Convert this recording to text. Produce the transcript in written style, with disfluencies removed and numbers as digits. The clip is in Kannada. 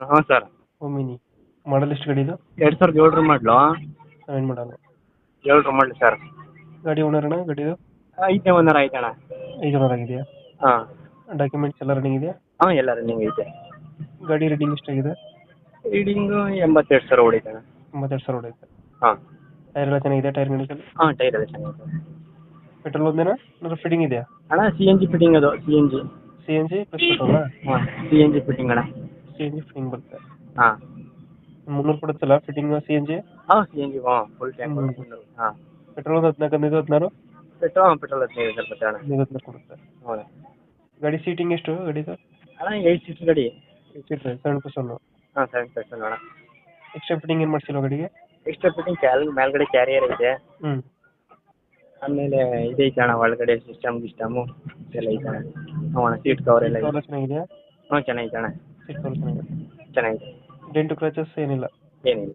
ಹಾಂ ಸರ್. ಮಿನಿ ಮಾಡಲ್ ಎಷ್ಟು ಗಾಡಿ ಇದು? 2007 ಮಾಡಲು. 7 ಮಾಡಲು. 7 ಮಾಡಲು ಸರ್. ಗಾಡಿ ಓನರ್ ಅಣ್ಣ ಗಾಡಿದು? 5ನೇ ಓನರ್ ಆಯ್ತಣ್ಣ. 5 ಓನರ್ ಆಗಿದೆಯಾ? ಹಾಂ. ಡಾಕ್ಯುಮೆಂಟ್ಸ್ ಎಲ್ಲ ರನ್ನಿಂಗ್ ಇದೆಯಾ? ಹಾಂ ಎಲ್ಲ ರನ್ನಿಂಗ್ ಐತೆ. ಗಾಡಿ ರೇಟಿಂಗ್ ಎಷ್ಟಾಗಿದೆ? ರೀಡಿಂಗು 82,000 ಹೊಡೀತಣ್ಣ. 82,000 ಹೊಡೆಯುತ್ತೆ. ಹಾಂ. ಟೈರ್ ಎಲ್ಲ ಚೆನ್ನಾಗಿದೆ, ಟೈರ್ ಕಂಡೀಷನ್? ಹಾಂ ಟೈರ್ ಎಲ್ಲ ಚೆನ್ನಾಗಿದೆ. ಪೆಟ್ರೋಲ್ ಒಂದೇನಾ ಏನಾದ್ರು ಫಿಟ್ಟಿಂಗ್ ಇದೆಯಾ? ಅಣ್ಣ ಸಿ ಎನ್ ಜಿ ಫಿಟ್ಟಿಂಗ್ ಅದು C N G. C N G plus ಪೆಟ್ರೋಲಾ? ಹಾಂ ಸಿ ಎನ್ ಜಿ ಫಿಟ್ಟಿಂಗ್ ಅಣ್ಣ. ಸಿ ಎನ್ ಜಿ ಫಿಟ್ಟಿಂಗ್ ಬರುತ್ತೆ. ಹಾಂ. 300 ಕೊಡುತ್ತಲ್ಲ ಫಿಟ್ಟಿಂಗ್ ಸಿ ಎನ್ ಜಿ? ಹಾಂ ಸಿ ಎನ್ ಜಿ ಹಾಂ ಫುಲ್ ಟ್ಯಾಂಕ್. ಹಾಂ. ಪೆಟ್ರೋಲ್ ಒಂದು 14 16? ಪೆಟ್ರೋಲ್ 15 ಬರುತ್ತೆ ಅಣ್ಣ. 15 ಕೊಡುತ್ತೆ. ಹೌದಾ. ಗಾಡಿ ಸೀಟಿಂಗ್ ಎಷ್ಟು ಗಾಡಿದು? ಅಣ್ಣ 8 ಸೀಟ್ ಗಾಡಿ. 8 ಸೀಟರ್ 7+1. ಹಾಂ 7% ಅಣ್ಣ. ಎಕ್ಸ್ಟ್ರಾ ಫಿಟ್ಟಿಂಗ್ ಏನು ಮಾಡಿಸಿಲ್ಲ ಗಾಡಿಗೆ? ಎಕ್ಸ್ಟ್ರಾ ಫಿಟ್ಟಿಂಗ್ ಮೇಲ್ಗಡೆ ಕ್ಯಾರಿಯರ್ ಐತೆ. ಹ್ಞೂ. ಆಮೇಲೆ ಇದೈತೆ ಅಣ್ಣ ಒಳಗಡೆ ಸಿಸ್ಟಮು ಎಲ್ಲ ಐತೆ ಅಣ್ಣ. ಹ್ಞೂ ಅಣ್ಣ ಸೀಟ್ ಕವರ್ ಎಲ್ಲ ಕವರ್ ಐತೆ. ಚೆನ್ನಾಗಿದೆಯಾ? ಹ್ಞೂ ಚೆನ್ನಾಗೈತೆ ಅಣ್ಣ. ಸೀಟ್ ಕವರ್ ಚೆನ್ನಾಗಿದೆ. ಚೆನ್ನಾಗಿದೆ. ಡೆಂಟು ಕ್ರಾಚಸ್ ಏನಿಲ್ಲ? ಏನಿಲ್ಲ.